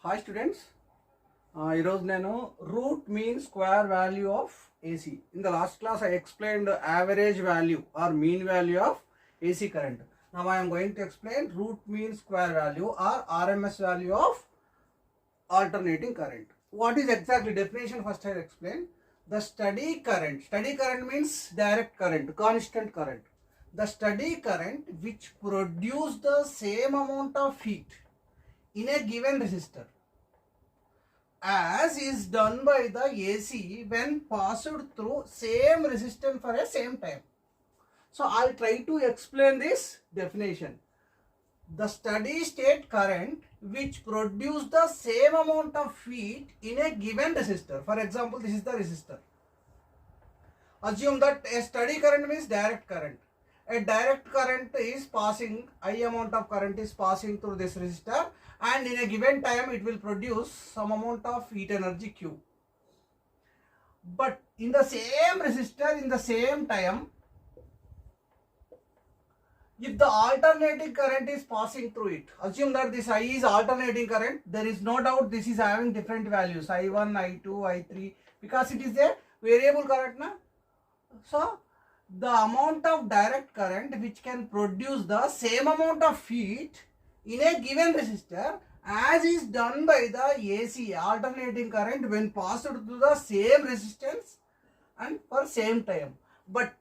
Hi students, ఈరోజు నేను root mean square value of AC. In the last class I explained average value or mean value of AC current. Now I am going to explain root mean square value or RMS value of alternating current. What is exactly definition? First I explain. The steady current means direct current, constant current. The steady current which produce the same amount of heat in a given resistor as is done by the AC when passed through same resistance for a same time. So I'll try to explain this definition. The steady state current which produce the same amount of heat in a given resistor. For example, this is the resistor. Assume that a steady current means direct current. A direct current is passing, I amount of current is passing through this resistor, and in a given time it will produce some amount of heat energy Q. But in the same resistor, in the same time, if the alternating current is passing through it, assume that this I is alternating current, there is no doubt this is having different values, I1, I2, I3, because it is a variable current, na? So the amount of direct current which can produce the same amount of heat in a given resistor as is done by the AC alternating current when passed through the same resistance and for same time. But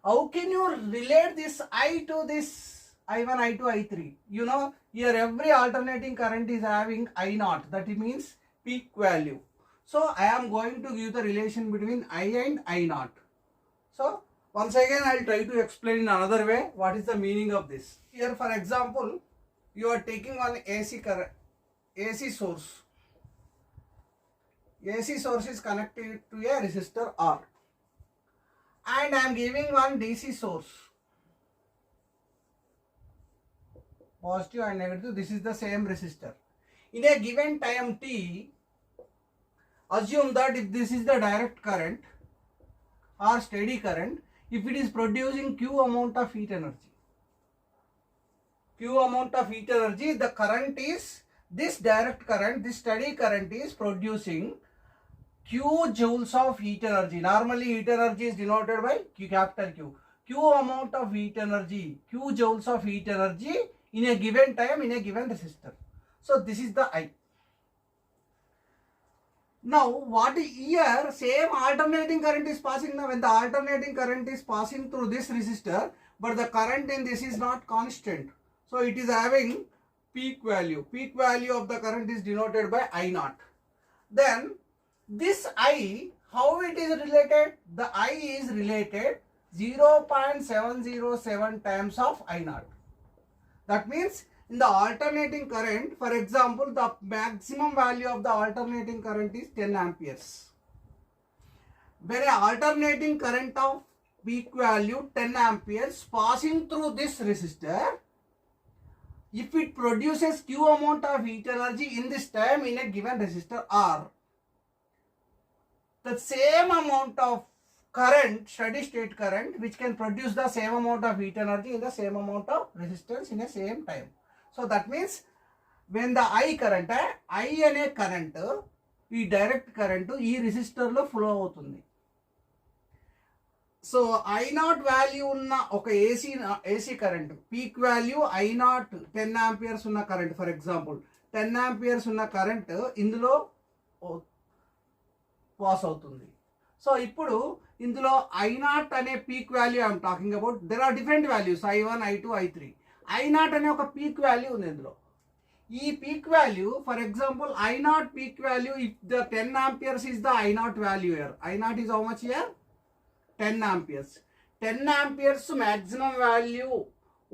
how can you relate this I to this I1, I2, I3? You know, here every alternating current is having I0, that means peak value. So I am going to give the relation between I and I0. So once again I will try to explain in another way what is the meaning of this. Here for example, you are taking one AC source. AC source is connected to a resistor R, and I am giving one DC source, positive and negative. This is the same resistor. In a given time t, assume that if this is the direct current or steady current, if it is producing Q amount of heat energy, Q amount of heat energy, the current is, this direct current, this steady current is producing Q joules of heat energy. Normally heat energy is denoted by Q, capital Q. Q amount of heat energy, Q joules of heat energy in a given time in a given resistor. So this is the I. Now what here, same alternating current is passing. Now when the alternating current is passing through this resistor, but the current in this is not constant, so it is having peak value. Peak value of the current is denoted by I0. Then this I, how it is related? The I is related 0.707 times of I0. That means in the alternating current, for example, the maximum value of the alternating current is 10 amperes. When an alternating current of peak value 10 amperes passing through this resistor, if it produces Q amount of heat energy in this time in a given resistor R, the same amount of current, steady state current, which can produce the same amount of heat energy in the same amount of resistance in the same time. So that means when the I current, I అనే current ఈ direct current ఈ రెసిస్టర్లో flow అవుతుంది. So I0 value ఉన్న ఒక AC current, peak value I0 10 amperes ఉన్న current, for example 10 amperes ఉన్న current ఇందులో పాస్ అవుతుంది. సో ఇప్పుడు ఇందులో I0 అనే peak value I'm talking about. There are different values I1, I2, I3. I0 అనే ఒక పీక్ వాల్యూ ఉంది ఇందులో. ఈ peak value, for example I0 peak value, if the 10 amperes is the I0 value here. I0 is how much here? 10 amperes. 10 amperes maximum value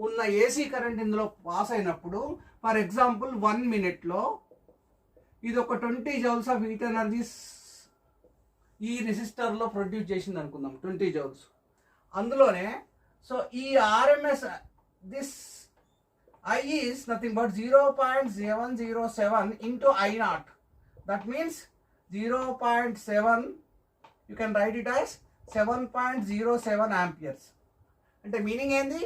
ఉన్న AC current ఇందులో pass అయినప్పుడు, for example 1 మినిట్లో ఇది ఒక 20 joules of heat energies ఈ రెసిస్టర్లో produce చేసింది అనుకుందాం, 20 జౌల్స్. అందులోనే సో ఈ RMS, this I is nothing but 0.707 into I0. That means 0.7, you can write it as 7.07 amperes. అంటే మీనింగ్ ఏంది?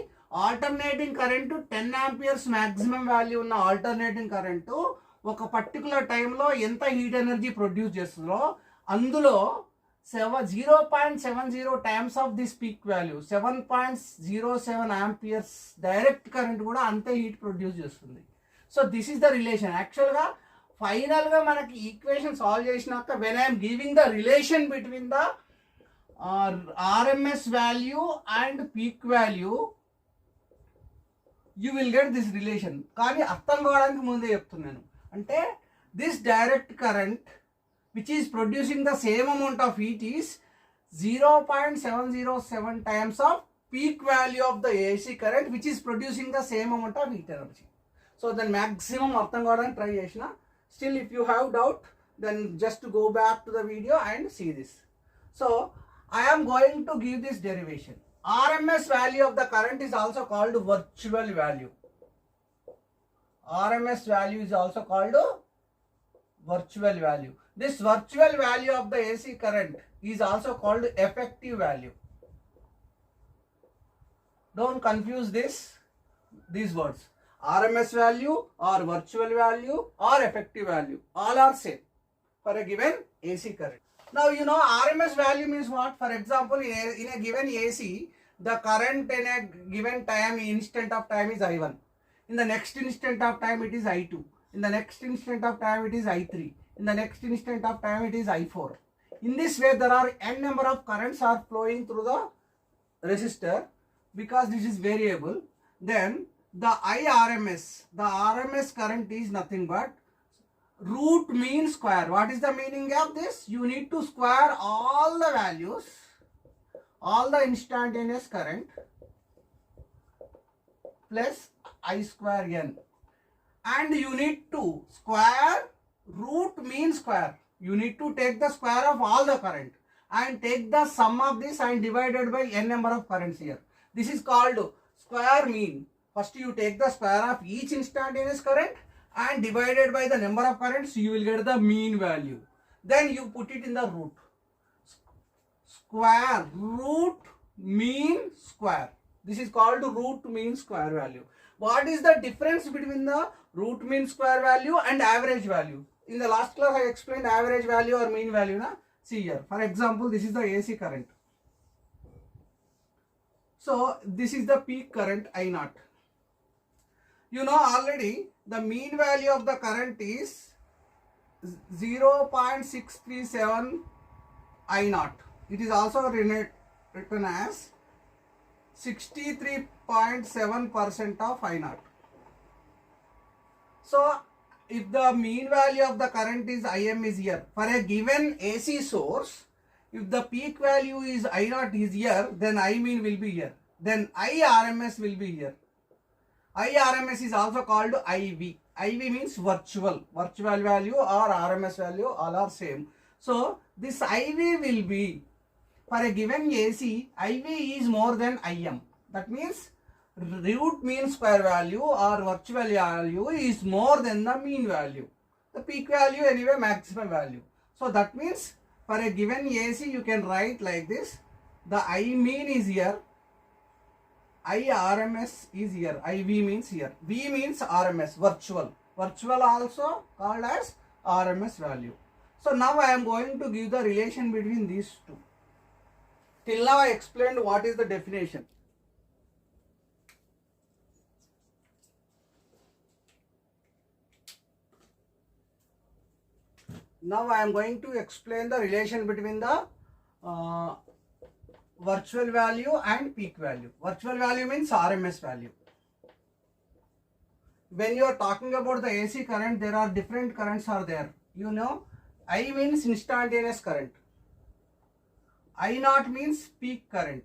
Alternating current 10 amperes maximum value ఉన్న ఆల్టర్నేటింగ్ కరెంటు ఒక పర్టికులర్ టైంలో ఎంత హీట్ ఎనర్జీ ప్రొడ్యూస్ చేస్తుందో అందులో 0.70 times of this peak value 7.07 amperes direct current కూడా అంతే హీట్ ప్రొడ్యూస్ చేస్తుంది. So this is the relation. యాక్చువల్గా ఫైనల్గా మనకి ఈక్వేషన్ సాల్వ్ చేసినాక when I'm giving the relation between the RMS value and peak value, you will get this relation. కానీ అర్థం కావడానికి ముందే చెప్తున్నాను. అంటే this direct current which is producing the same amount of heat is 0.707 times of peak value of the AC current which is producing the same amount of heat energy. So then maximum అర్థం కావడానికి try చేసిన. Still if you have doubt then just go back to the video and see this. So I am going to give this derivation. RMS value of the current is also called virtual value. RMS value is also called virtual value. This virtual value of the AC current is also called effective value. Don't confuse these words. RMS value or virtual value or effective value, all are same for a given AC current. Now you know RMS value means what? For example, in a given AC, the current in a given time, instant of time is I1. In the next instant of time it is I2. In the next instant of time it is I3. In the next instant of time it is I4. In this way there are n number of currents are flowing through the resistor because this is variable. Then the RMS current is nothing but root mean square. What is the meaning of this? You need to square all the values, all the instantaneous current plus I square n, and you need to square root mean square. You need to take the square of all the current and take the sum of this and divided by n number of currents here. This is called square mean. First you take the square of each instantaneous current and divided by the number of currents, you will get the mean value. Then you put it in the root. Square root mean square. This is called root mean square value. What is the difference between the root mean square value and average value? In the last class I explained average value or mean value. Na? See here. For example, this is the AC current. So this is the peak current I0. You know already the mean value of the current is 0.637 I0. It is also written as 63.7% of I0. So if the mean value of the current is Im is here, for a given AC source, if the peak value is I0 is here, then I mean will be here. Then IRMS will be here. IRMS is also called IV. IV means virtual value or RMS value, all are same. So this IV will be, for a given AC, IV is more than Im. That means root mean square value or virtual value is more than the mean value. The peak value anyway maximum value. So that means for a given AC you can write like this. The I mean is here, IRMS is here, IV means here, V means RMS, virtual also called as RMS value. So now I am going to give the relation between these two. Till now I explained what is the definition. Now I am going to explain the relation between the virtual value and peak value. Virtual value means RMS value. When you are talking about the AC current, there are different currents are there. You know, I means instantaneous current. I0 means peak current.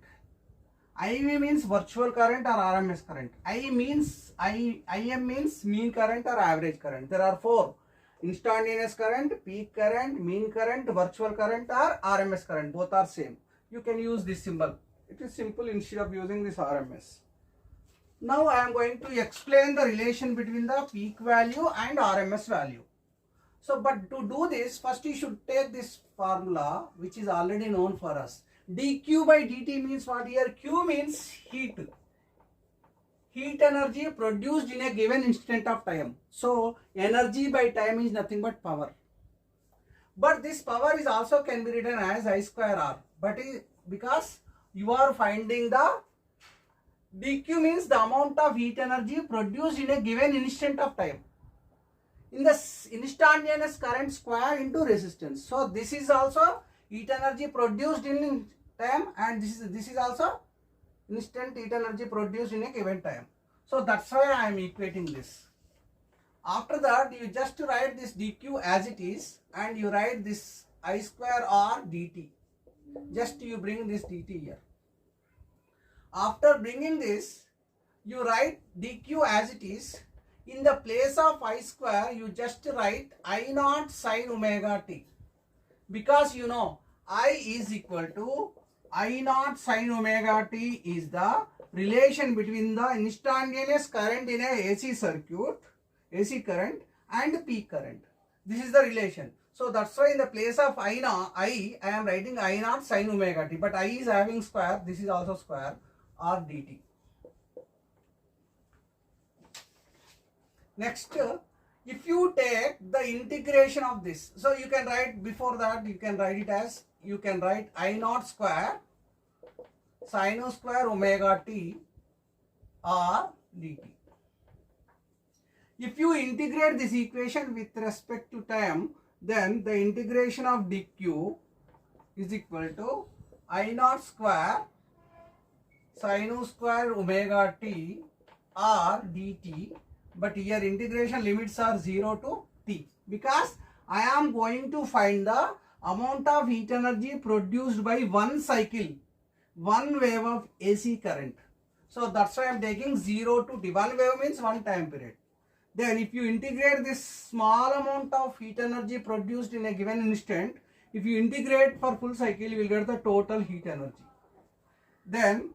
IV means virtual current or RMS current. IM means mean current or average current. There are four: instantaneous current, peak current, mean current, virtual current or RMS current. Both are same. You can use this symbol. It is simple instead of using this RMS. Now I am going to explain the relation between the peak value and RMS value. So but to do this, first you should take this formula which is already known for us. dQ by dt means what here? Q means heat. heat energy produced in a given instant of time. So energy by time is nothing but power. But this power is also can be written as I square R. But because you are finding the dq means the amount of heat energy produced in a given instant of time in the instantaneous current square into resistance. So this is also heat energy produced in time, and this is also instant heat energy produced in a given time. So that's why I am equating this. After that, you just write this dq as it is, and you write this I square R dt. Just you bring this dt here. After bringing this, you write dq as it is. In the place of I square, you just write I naught sin omega t. Because you know I is equal to I naught sin omega t is the relation between the instantaneous current in a AC circuit, AC current, and P current. This is the relation. So that's why in the place of I am writing I naught sin omega t. But I is having square. This is also square R dt. Next, if you take the integration of this, so you can write before that, you can write it as, you can write I naught square sin square omega t R dt. If you integrate this equation with respect to time, then the integration of dq is equal to I naught square sin square omega t R dt. But here integration limits are 0 to t, because I am going to find the amount of heat energy produced by one cycle, one wave of AC current. So that's why I am taking 0 to t. One wave means one time period. Then if you integrate this small amount of heat energy produced in a given instant, if you integrate for full cycle, you will get the total heat energy. Then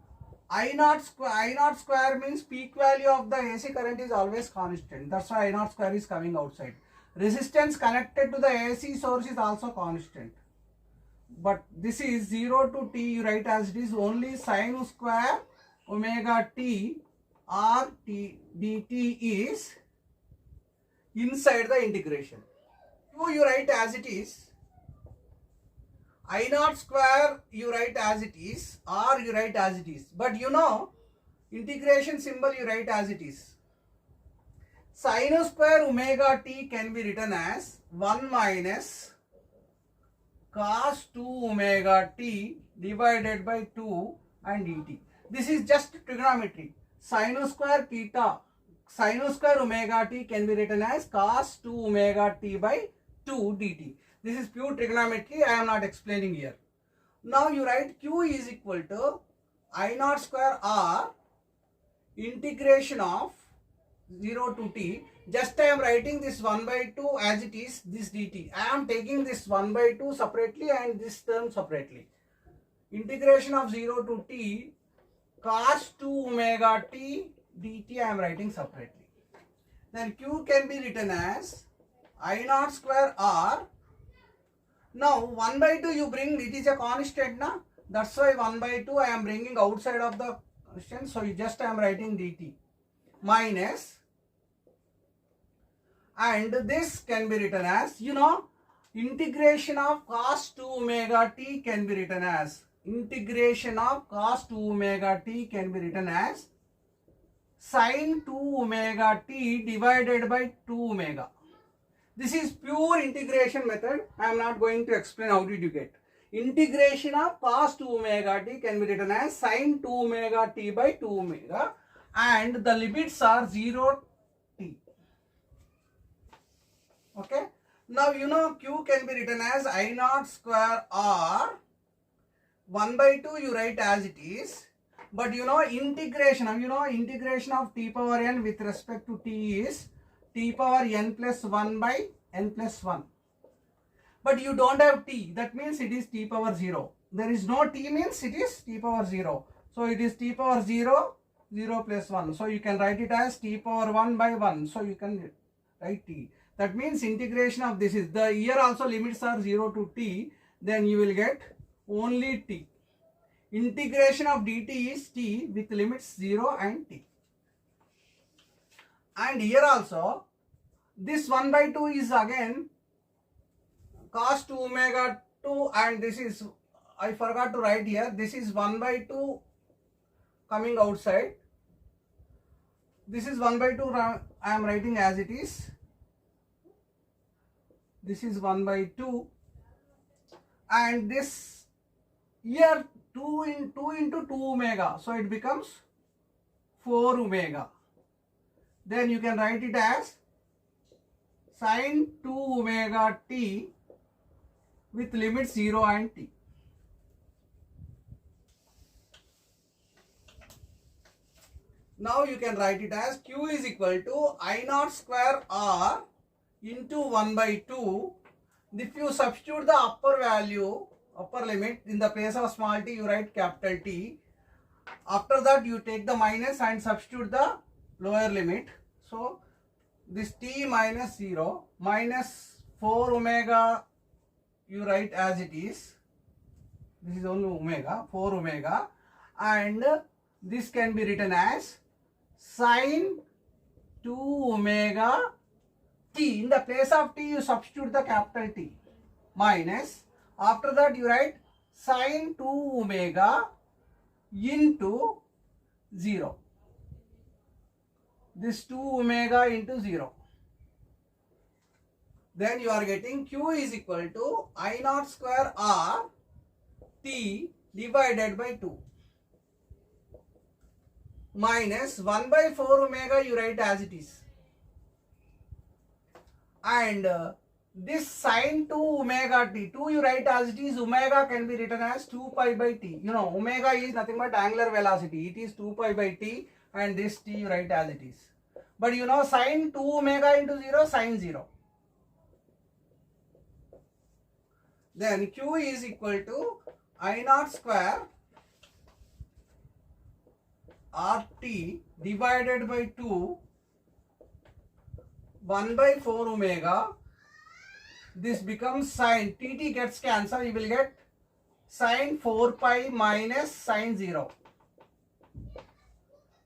I naught square means peak value of the AC current is always constant. That's why I naught square is coming outside. Resistance connected to the AC source is also constant. But this is 0 to t, you write as it is only sin square omega t R t dt is inside the integration. You write as it is. I naught square you write as it is, or you write as it is. But you know, integration symbol you write as it is. Sin square omega t can be written as 1 minus cos 2 omega t divided by 2 and dt. This is just trigonometry. Sin square theta, sin square omega t can be written as cos 2 omega t by 2 dt. This is pure trigonometry. I am not explaining here. Now you write q is equal to I naught square R integration of 0 to t. Just I am writing this 1 by 2 as it is, this dt. I am taking this 1 by 2 separately and this term separately. Integration of 0 to t cos 2 omega t dt I am writing separately. Then q can be written as I naught square R. Now 1 by 2 you bring, it is a constant na. That's why 1 by 2 I am bringing outside of the question. So you just I am writing dt minus, and this can be written as, you know, integration of cos 2 omega t can be written as, integration of cos 2 omega t can be written as sin 2 omega t divided by 2 omega. This is pure integration method. I am not going to explain how did you get. Integration of cos 2 omega t can be written as sin 2 omega t by 2 omega, and the limits are 0 t. Okay. Now you know q can be written as I naught square R. 1 by 2 you write as it is. But you know integration of t power n with respect to t is t power n plus 1 by n plus 1. But you don't have t, that means it is t power 0. There is no t means it is t power 0. So it is t power 0, 0 plus 1. So you can write it as t power 1 by 1. So you can write t. That means integration of this is, the here also limits are 0 to t. Then you will get only t. Integration of dt is t with limits 0 and t. And here also, this 1 by 2 is again cos 2 omega 2, and this is, I forgot to write here, this is 1 by 2 coming outside. This is 1 by 2, I am writing as it is. This is 1 by 2, and this here 2 into 2 omega, so it becomes 4 omega. Then you can write it as sin 2 omega t with limit 0 and t. Now you can write it as q is equal to I naught square r into 1 by 2. If you substitute the upper value, upper limit, in the place of small t you write capital T. After that you take the minus and substitute the lower limit. So this t minus 0 minus 4 omega you write as it is. This is only omega, 4 omega, and this can be written as sin 2 omega t. In the place of t you substitute the capital T, minus, after that you write sin 2 omega into 0. This 2 omega into 0. Then you are getting q is equal to I naught square r t divided by 2 minus 1 by 4 omega you write as it is. And this sin 2 omega t, 2 you write as it is, omega can be written as 2 pi by t. You know, omega is nothing but angular velocity. It is 2 pi by t, and this t you write as it is. But you know, sin 2 omega into 0, sin 0. Then q is equal to I naught square RT divided by 2 1 by 4 omega. This becomes sin, tt gets cancelled, you will get sin 4 pi minus sin 0.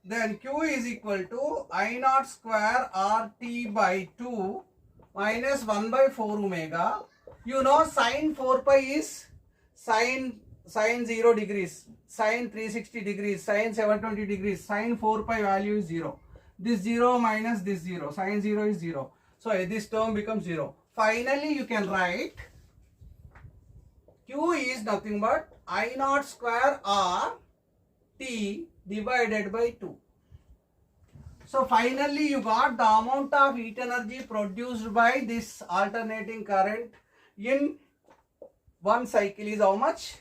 Then q is equal to I naught square RT by 2 minus 1 by 4 omega. You know, sin 4 pi is sin 0 degrees, sin 360 degrees, sin 720 degrees, sin 4 pi value is 0. This 0 minus this 0, sin 0 is 0. So this term becomes 0. Finally, you can write q is nothing but I naught square r t divided by 2. So finally, you got the amount of heat energy produced by this alternating current in one cycle is how much?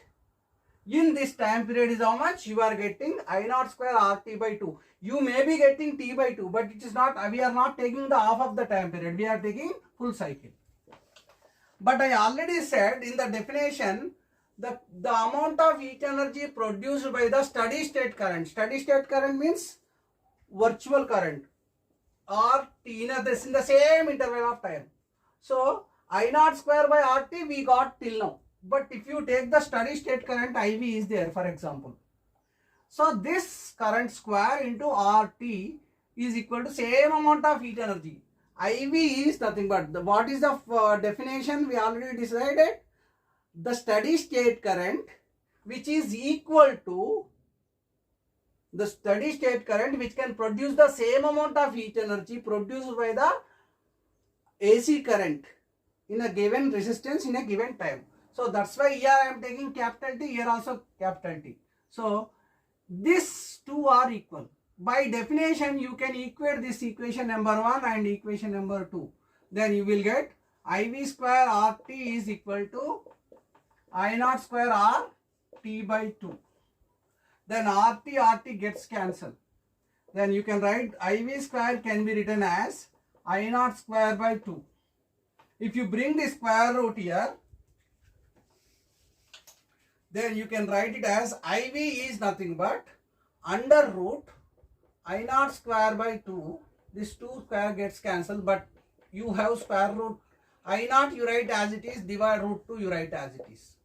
In this time period is how much? You are getting I naught square RT by 2. You may be getting T by 2, but it is not, we are not taking the half of the time period. We are taking full cycle. But I already said in the definition, the amount of heat energy produced by the steady state current. Steady state current means virtual current or T in the same interval of time. So I naught square by RT we got till now. But if you take the steady state current, IV is there, for example. So this current square into RT is equal to same amount of heat energy. IV is nothing but, what is the definition we already decided? The steady state current which is equal to the steady state current which can produce the same amount of heat energy produced by the AC current in a given resistance in a given time. So that's why here I am taking capital T, here also capital T. So these two are equal. By definition, you can equate this equation number 1 and equation number 2. Then you will get IV square RT is equal to I naught square R T by 2. Then RT gets cancelled. Then you can write IV square can be written as I naught square by 2. If you bring the square root here, then you can write it as IV is nothing but under root I naught square by 2. This 2 square gets cancelled, but you have square root I naught you write as it is, divide root 2 you write as it is.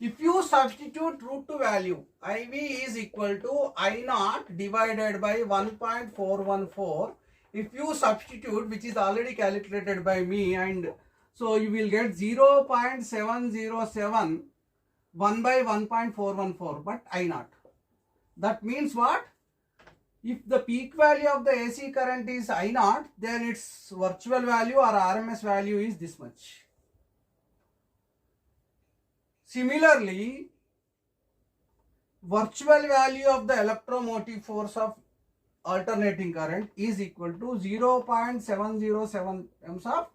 If you substitute root 2 value, IV is equal to I naught divided by 1.414 If you substitute, which is already calculated by me, and so you will get 0.707 1 by 1.414, but I naught. That means what? If the peak value of the AC current is I naught, then its virtual value or RMS value is this much. Similarly, virtual value of the electromotive force of alternating current is equal to 0.707 times of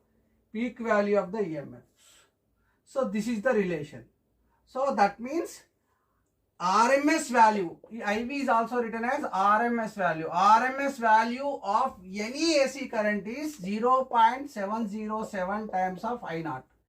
peak value of the EMF. So this is the relation. So that means RMS value, IV is also written as RMS value. RMS value of any AC current is 0.707 times of I naught.